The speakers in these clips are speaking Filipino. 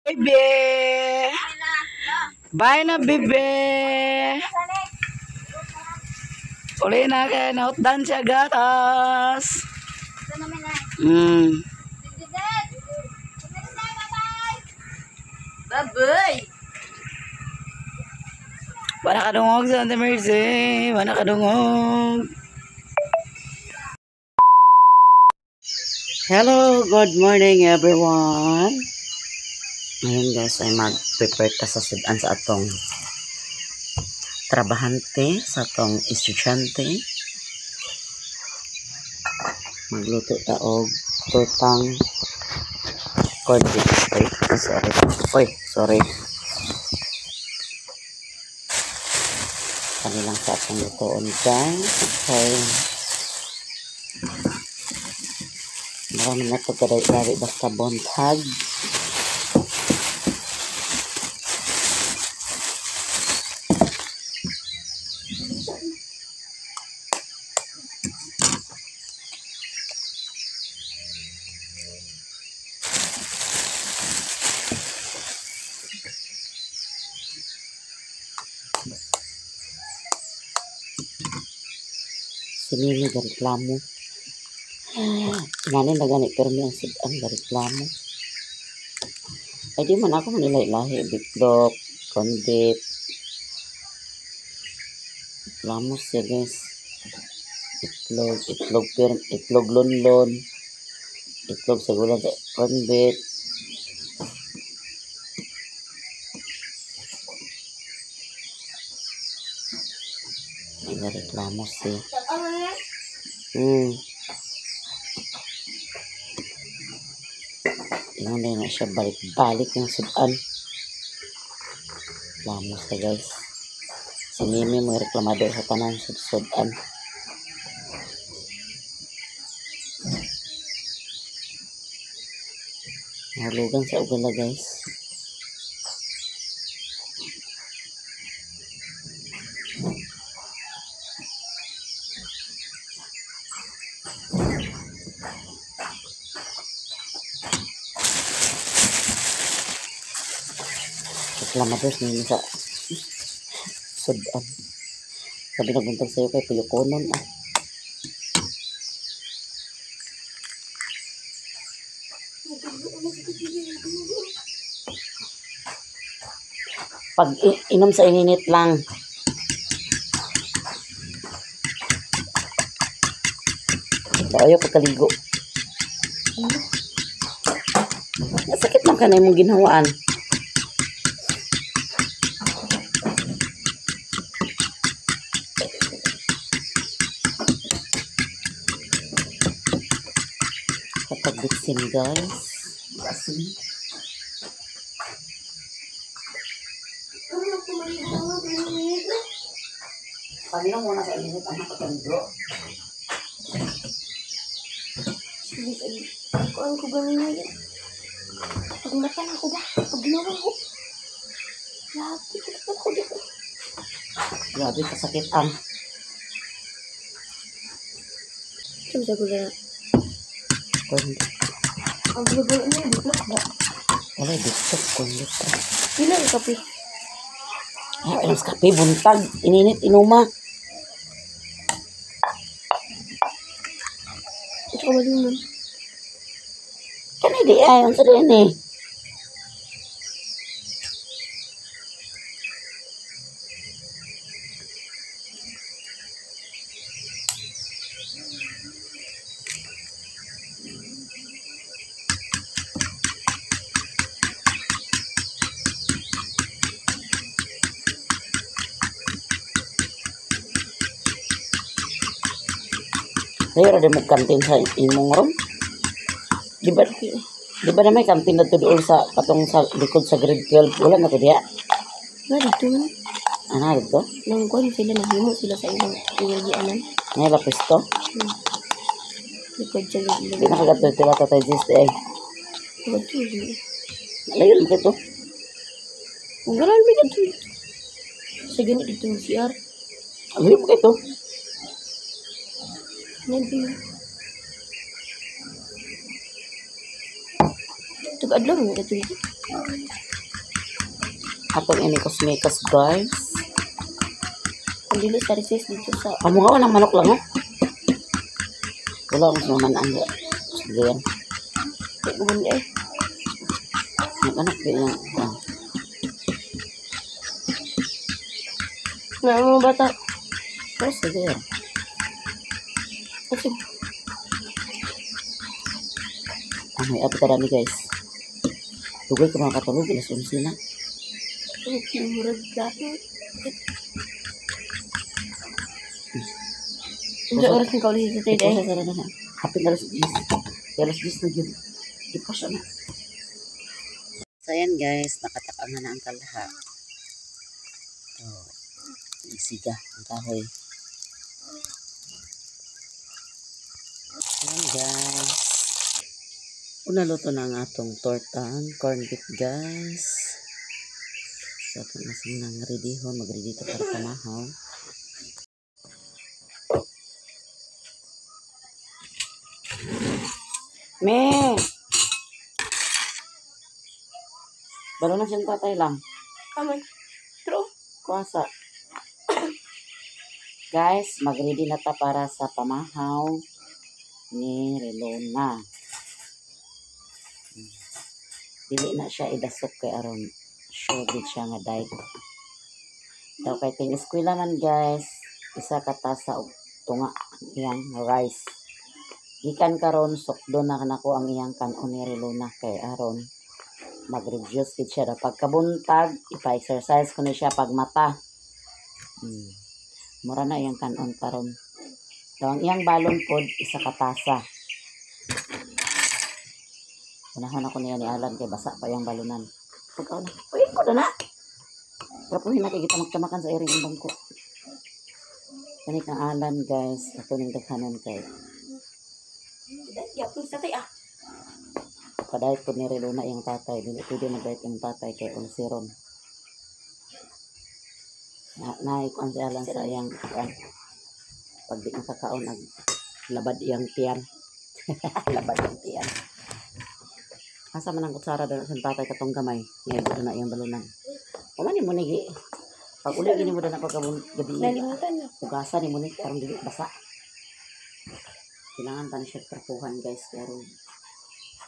Bebe! Bye na, bebe! Uli na kayo, nautdan siya gatas. Baboy! Wala ka dungog sa Santa Mercy. Wala ka dungog. Hello, good morning everyone. Ngayon guys ay mag-prepare ka sa sudan sa atong trabahante, sa atong estudyante. Magluto ta og tortang corned beef. Sorry. Kanilang sa atong lutoon guys. Okay. Marami na ito kadari basta bontag. Sinili gareklamo. Nanin na ganit pero may ang sudan gareklamo. Ay di man ako manilay-lahi. Bitlog, corned beef. Reklamo siya guys. Itlog lonlon. Itlog sa gulang sa corned beef. Ay gareklamo siya. Tingnan na siya balik-balik ng sudan. Reklamo siya guys. Si Mimi may reklamador sa tanan sa sudan. Nahulugan sa ugala guys. Reklamador niya sa sudan. Sabi naguntag sa'yo kay Piliponon ah. Pag inom sa ininit lang. Ayaw pagkaligo. Sakit lang ka na yung ginhawaan. Kapag bitsin guys. Pagino muna sa init ang nakataligo. Kuan ko gamin na yun. Pagmatan ako ba? Pagnawa ko. Grabe kasakit ang. Sabi sa gula na. Ang gula niya, bitlok ba? Wala, bitlok. Kulit. Pila yung kape? Ay, alam sa kape, buntag. Ininit, inuma. Ito ka malunan. Kan di ay, ang sarin eh. Layo ada mo kantin sa imong room. Di ba na may kantin na doon sa katong sa likod sa grade 12? Wala na to diya. Nga dito man. Ano dito? Nang kuan sila, naghimo sila sa ilang iyagianan. May lapis to? Likod siya Di lang. nakagatuloy ka tayo gist eh. Likod siya. Layo lang ito. Ang garal may dito. Sa ganit dito ng CR. Layo mo ito. Nanti. Tug adlaw mo dito. Atong ini kosmekas guys. Ang dili sa recess dito sa... Amo nga ng manok lang, oh. Wala mas mamanaan niya. Sige yan. Gugun eh. Anak din yan. Na ang mga bata. Oh, sige yan. Kasi, May api karami guys. Tugay ko mga katulog. Ilas na. murag dati. Hindi oras ng kaulit sa tayo Ito eh. sa sarada na. Happy na alas 10. Alas 10 na yun. Di pa siya na. So ayan guys. Nakatakang na ang kalha. Ito. Isiga ang kahoy. Ayan guys. Unaluto na ang atong tortang corn beef guys. So atong nasing nang ready ho. Mag-ready ito para pamahaw. Me! Balo na siyang tatay lang. Aman. True. Kuwasa. Guys, mag-ready na ta para sa pamahaw ni Relona. Dili na siya idasok kay aron sure gid siya nga diet. Daw kay ting eskwela man guys, isa ka tasa og tunga iyang rice. Gikan karon sukdo na kanako ang iyang kanon ni Relona kay aron mag-reduce gid siya. Pagkabuntag, ipa-exercise ko na siya pagmata. Mura na iyang kanon karon. Daw ang iyang balon pod isa ka tasa. Unahon ako niya ni Alan kay basa pa yung balunan. Pagkaw na. Uy, ko na na. Kapuhin na kay kita magtamakan sa area ng bangko. Kani kang Alan guys. Ako ning daghanon kay. Yapon sa tayo ah. Kadayat po ni Relona yung tatay. Dili pwede mag-diet yung tatay kay ulceron. Naikuan si Alan sa iyang pag di nakakaon labad iyang tiyan. Labad yung tiyan. Asa man ang kutsara doon sa tatay katong gamay. Ngayon doon na iyang balunan. Kumani mo nigi. Pag uli gini mo doon na pagkabun gabi. Nalimutan na. Tugasan ni mo ni karong dili basa. Kailangan pa ni siya trapuhan guys. Pero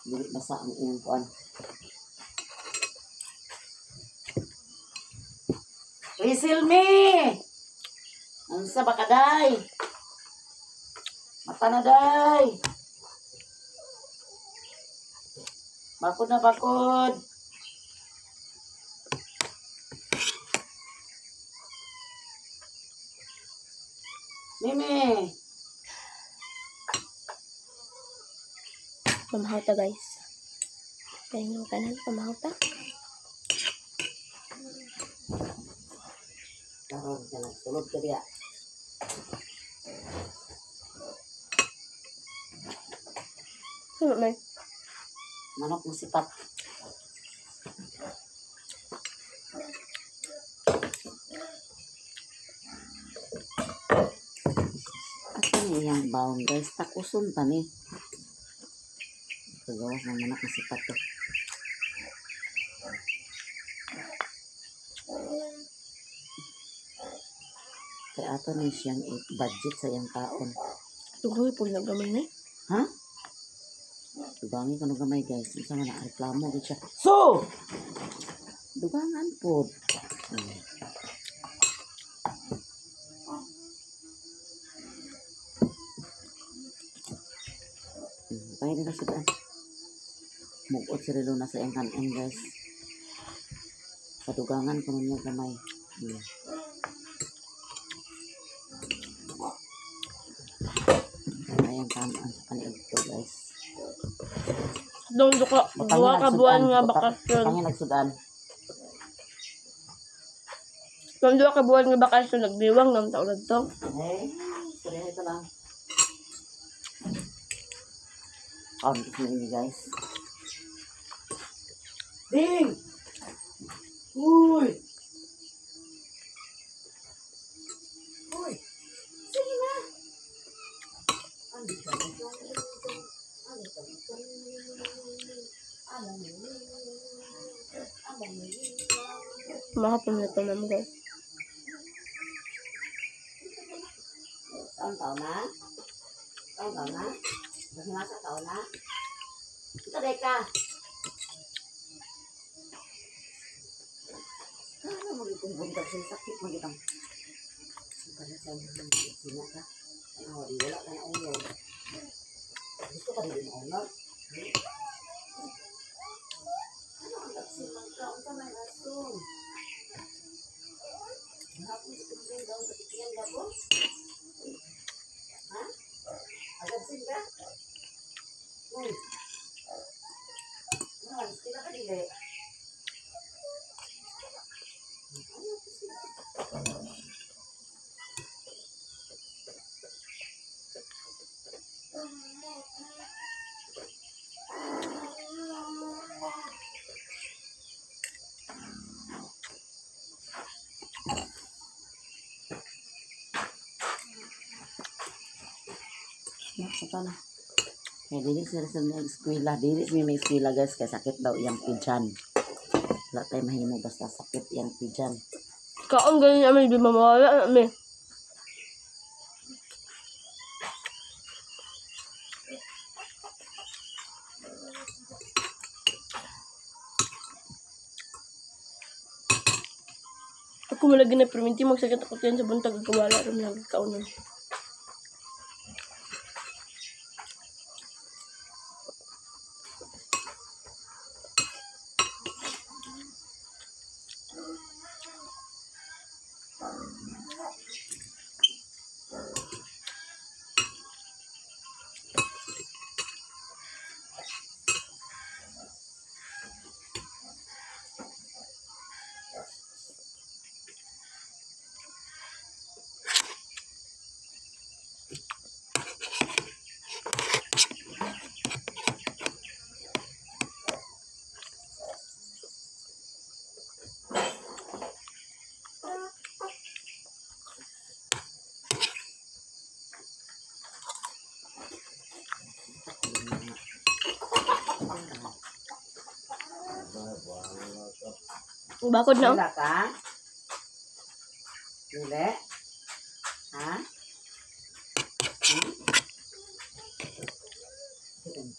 dili basa ang iyang kuan. Whistle me! Ano sa baka day? Mata na day! Bakod na bakod. Mimi. Pamahaw ta guys. Kaya yung kanan, pamahaw ta. Karon ka nagsulod ka diya. Ano man? Manok mo sipat. Asa niyang baon guys. Takuson pa ni. Kagawas ng manok mo sipat to. Kaya ato ni siyang budget sa iyang taon. Tugoy po na gamay na. Ha? Dugangi ka no gamay guys. Isa nga na-reklamo gid siya. So! Dugangan po. Tayo nila sila. Mugot si Relona sa iyang kanon guys. Padugangan ko niya gamay. Ayan kanon sa kanilang ito guys. Dong duwa ka buwan nga bakasyon. Pangin nagsudan. Dong duwa ka buwan nga bakasyon nagdiwang ng taon na to. Sorry ito lang. Ito ini guys. Ding! Uy! Uy! Sige na! Mahapon na ito naman guys. Saan taon na? Saan taon na? Nasa taon na? Ito, Deka. Ano magiging bundag sa sakit mo itong para sa mga sina ka? Ano, wala ka na ulo. Gusto ka rin ulo? Ano ang nagsimang ka? Ang kamay aso. Hapon sa kumpulan daw sa tikiyan ka po? Ha? Agad ka? Uy. Ano, sila ka dili? Nakita na. Kaya dili sila sa mga eskwela. Dili sila may eskwela guys. Kaya sakit daw iyang pijan. Wala tayo mahimo basta sakit iyang pijan. Kaon ganyan namin, di mamawala namin. Ako malagi na perminti magsakit ako yan sa buntag kawala rin lagi kaunan. Bakod na. Wala ka? Dili? Ha?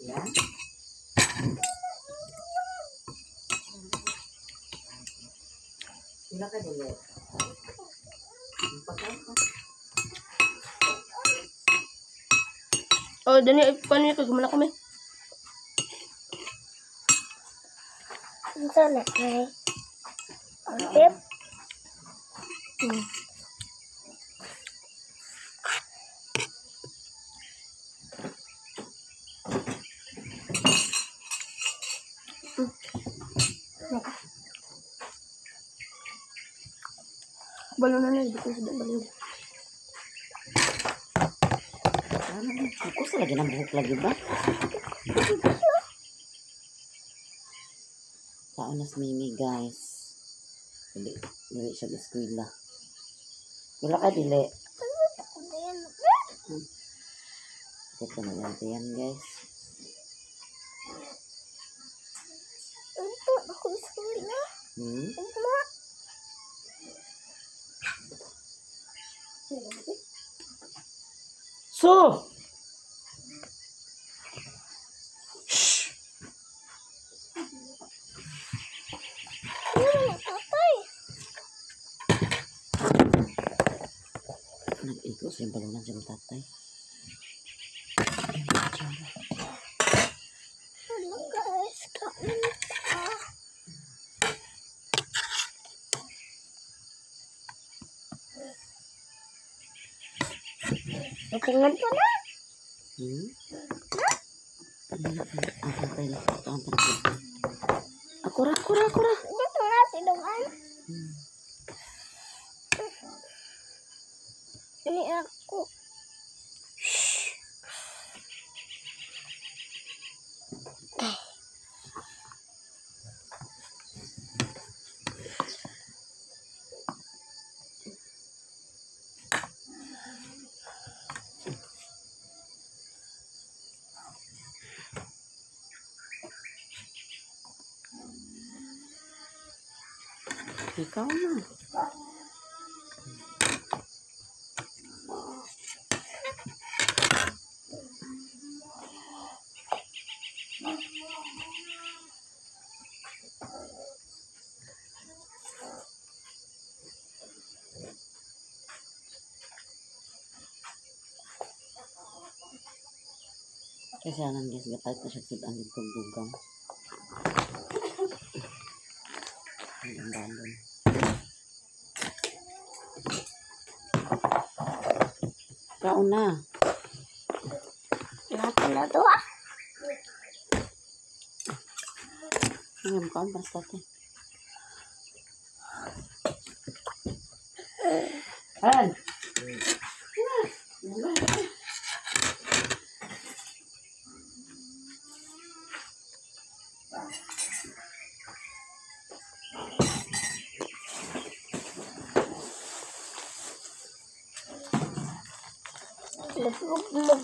Yan? Wala ka dili? Oh, dani paano yung kagumala kami? Sana ay tip. Balon na dito sa balon. Ako sa lagi ng buhok lagi ba? Kaunas Mimi guys. Dili siya eskwela. Wala ka dili? Ito na yan guys. Ito ako school. So! Nag-iko sa yung balunan siya ng tatay. Hello guys, kain pa. Tingnan ko na. Ang tatay na ito ang tatay. Akura. Dito nga sinuman. Ini aku. Ikaw na. Kasi anong guys, gatay ko siya ang itong dugang. Ang bandon. Ikaw na. Natin na to ah. Ngayon ka, basta ito. Han! Nagmuglog.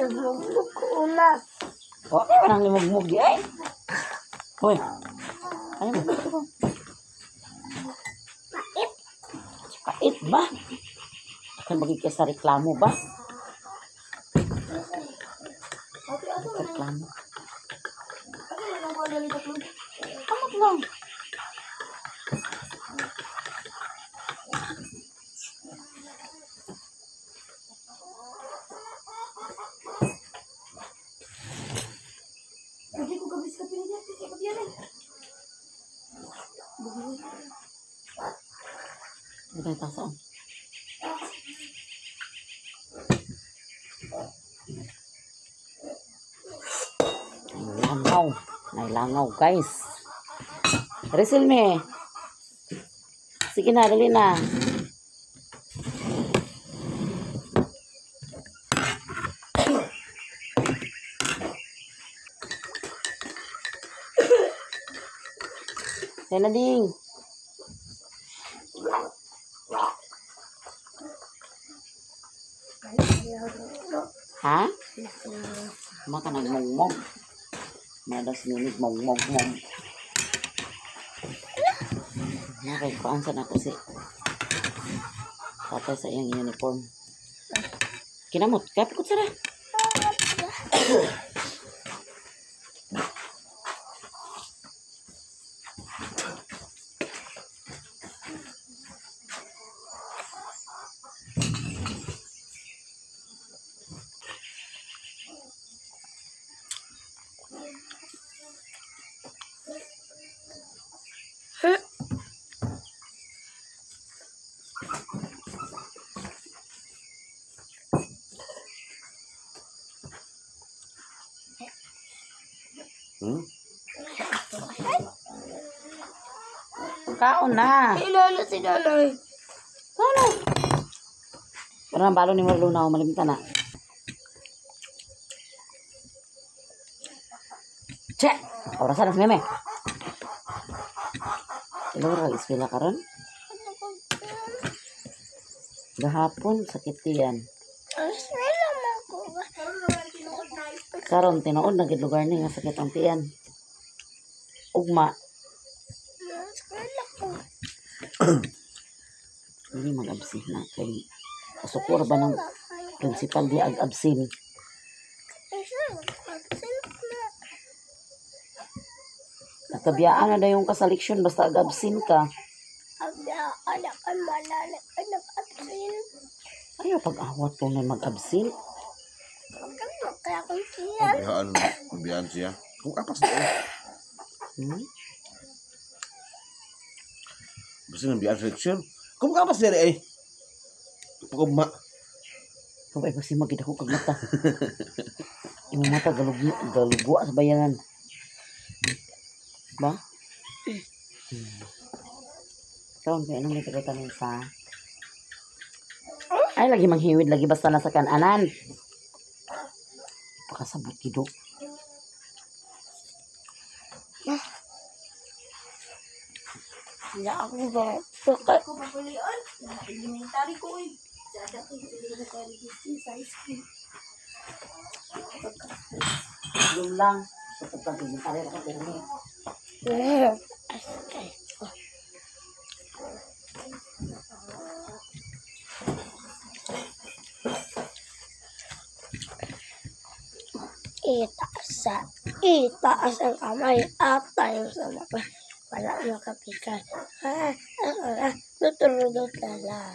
Nagmuglog ko na. O, ano nang limugmug di ay? Hoy! Ano mo? Pait. Pait ba? Akan magiging sa reklamo ba? Reklamo. Amat lang. Ito yung taso. Langaw. Ay, langaw, guys. Resil me. Sige na, dali na. Yan na ding. Ha? Maka nagmongmong. Madas nunit mong. Okay, kuansan ako si tatay sa iyang uniform. Kinamot, kapikot sara. Kaon na. Ilalo si nanay. Ano? Parang balo ni Marluna o malimta na. Che! Orasan na si Meme. Ilang oras iswila ka ron? Gahapon, sakit yan. Ang swela mo ko. Karon, tinood na gid lugar ni nga sakit ang tiyan. Ugma. Ang swela ko. Hindi mag-absin na. Kay kasukor ba ng principal di ag-absin? Ang swela ko. Nakabiyaan na yung kasaliksyon basta ag-absin ka. Abda, anak ang malalag. Anak absin. Ayaw pag-awat po na mag-absin. Magkano kaya kung siyan? Bihan siya. Kung kapas na eh. Basta ng bihan selection. Kung kapas na eh. Pagkabma. Kung ay kasi magkita ko kag mata. Yung mata galugwa sa bayanan. Ba? Kaon kaya nang may tanin sa ay lagi manghiwid lagi basta nasa kananan. Pakasabot gido. Hindi ako ba? Sukat. Ako papulion. Elementary ko eh. Dada ko yung elementary sa high school. Yung lang. Kapag pag-elementary ako pero may Itaas ang kamay at tayo sa mapa. Wala makapikan. Tuturudot lala.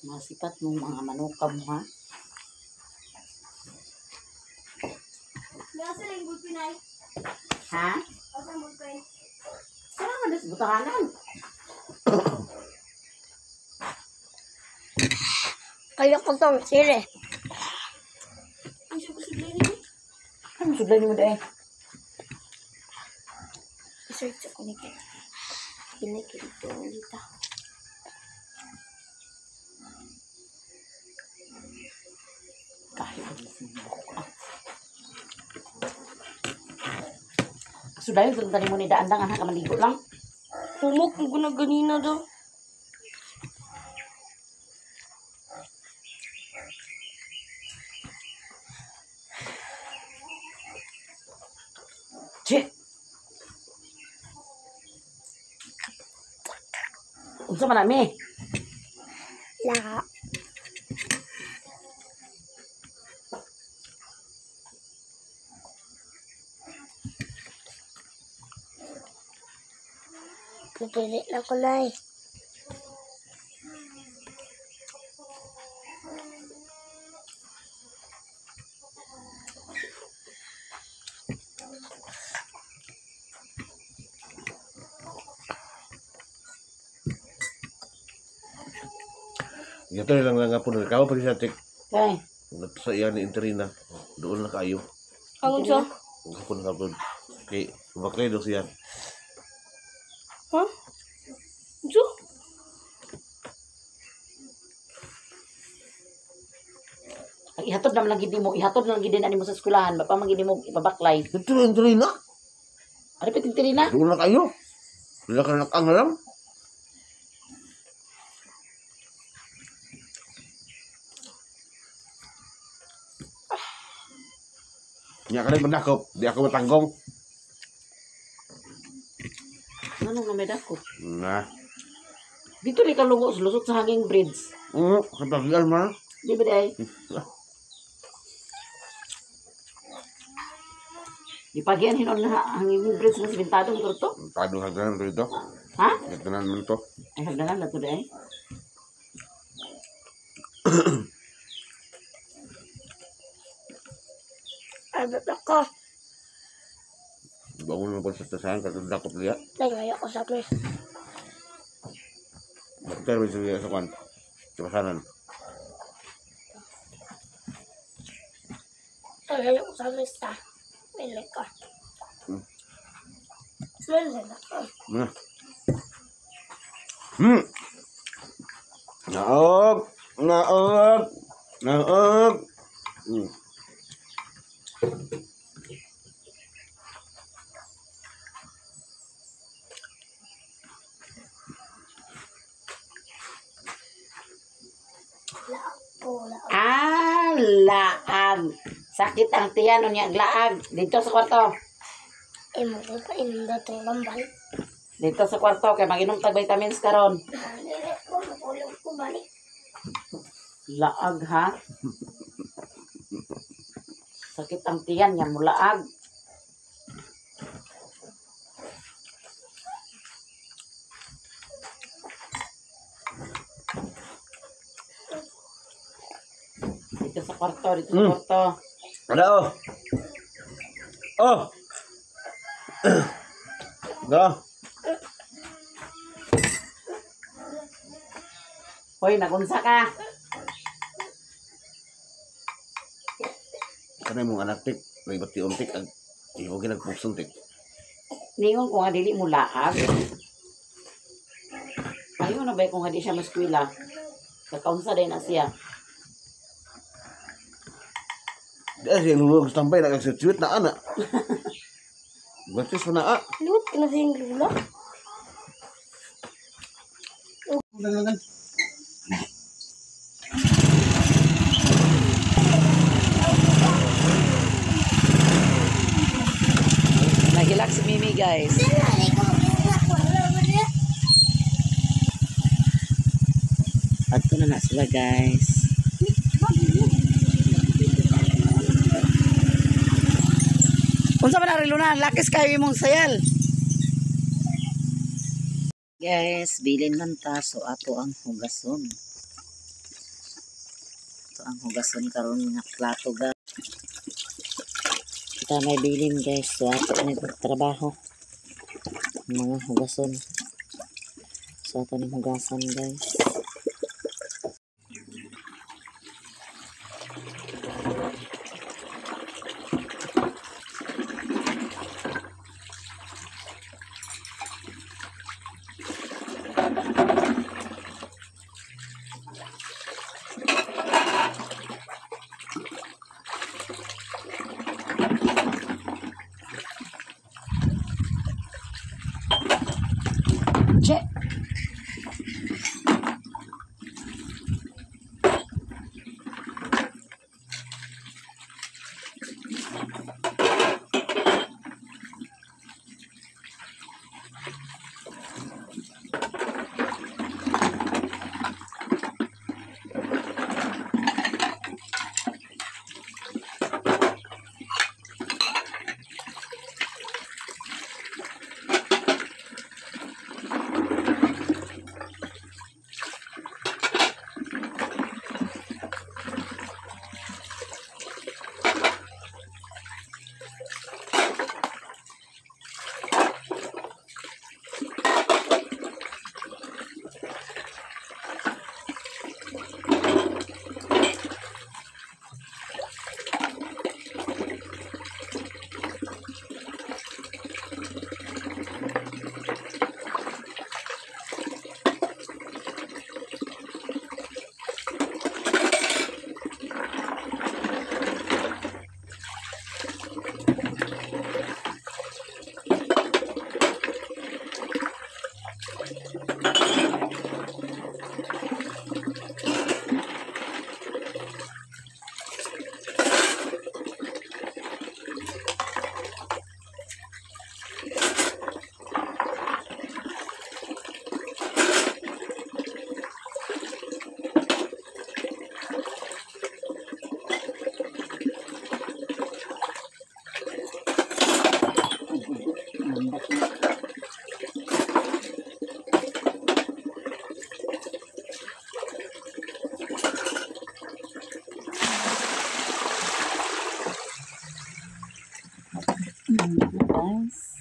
Masipat mo mga manukab mo ha. Nasa lang good pinay. Ha? Asa mo pen? Saan mo das butahanan? Kaya ko tong sili. Ang subo-subo ni. Ano sudah ni mo dahil? Search ako ni Kaya. Kinikito ulit ako. Kahit ang sumbuko ka. Sudah yung tali mo ni daandang anak ka maligo lang. Humok mo ko na ganina daw. Che! Unsa man nami? La. Pipili na ko na eh. Ito lang nga po na kawa pag sa tik. Okay. Sa iya ni Interina. Doon na kayo. Ang siya? Kapon kapon. Kay baklay do siya. Ha? Jo? Ang ihatod naman lang gid mo, ihatod na lang gid ani mo sa eskwelahan, ba pa man gid mo ipabaklay. Ito na Interina. Ari piting na. Doon na kayo. Wala ka nakangalam. Nya ka rin manakop. Di ako matanggong. Ano nga may dako? Nah. Dito rin ka lusot sa hanging bridge. Katagian man. Di ba day? Di pagian hinon na hanging bridge na sibintadong turto. Tado hagdanan rito. Ha? Hagdanan man to. Ay hagdanan na to day. Abot ako. Bangun mo po sa tasahan. Katundakot liya. Nangaya ko sa mes. Bakter bisa liya sa kwan. Sa pasanan. Nangaya ko sa mes ta. Mili ka. Mili na ka. Nah. Naog. Naog. Naog. Pula. Laag. Sakit ang tiyan niya laag. Dito sa kwarto. Imo ko pa inom na itong lambal. Dito sa kwarto kay maginom tag vitamins karon. Nire ko, makulong ko balik. Laag ha. Sakit ang tiyan niya mo laag. Dito sa kwarto, dito sa kwarto. Ada oh. Oh. Dah. Hoy, nagunsa ka. Kanay mong anak tik. May bati untik. Ibo ginagpuksong tik. Ningon ko nga dili mo laag. Ayun na ba kung nga di siya maskwila. Kakaunsa din na siya. Dia siya nulog sa tambay. Nagagsutuit na anak. Batis mo na Lut, ka na siyang lula. Nagilak si Mimi guys. Adto na sila guys. Unsa man ari luna, lakis kayo imong sayal. Guys, bilin man ta so ato ang hugason. Ito ang hugason karon nga plato ga. Kita may bilin guys, so ato ni trabaho. Mga hugason. So ato ni hugasan guys. Che. Guys.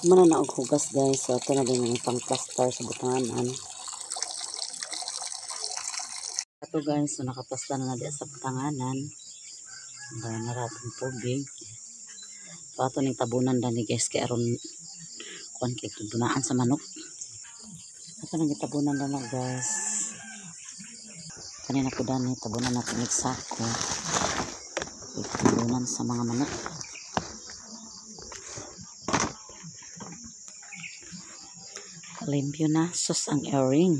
Muna na og hugas guys. So ito na din yung pang plaster sa butanganan. Ito guys, so nakaplaster na di sa butanganan. Bayan na ratong tubig. So ato ning tabunan na ni guys kay aron kuan kay tudunaan sa manok. Ato nang gitabunan na guys. Kanina po dani tabunan natin ng sako. Itabunan sa mga manok. Limpyo na sus ang airing.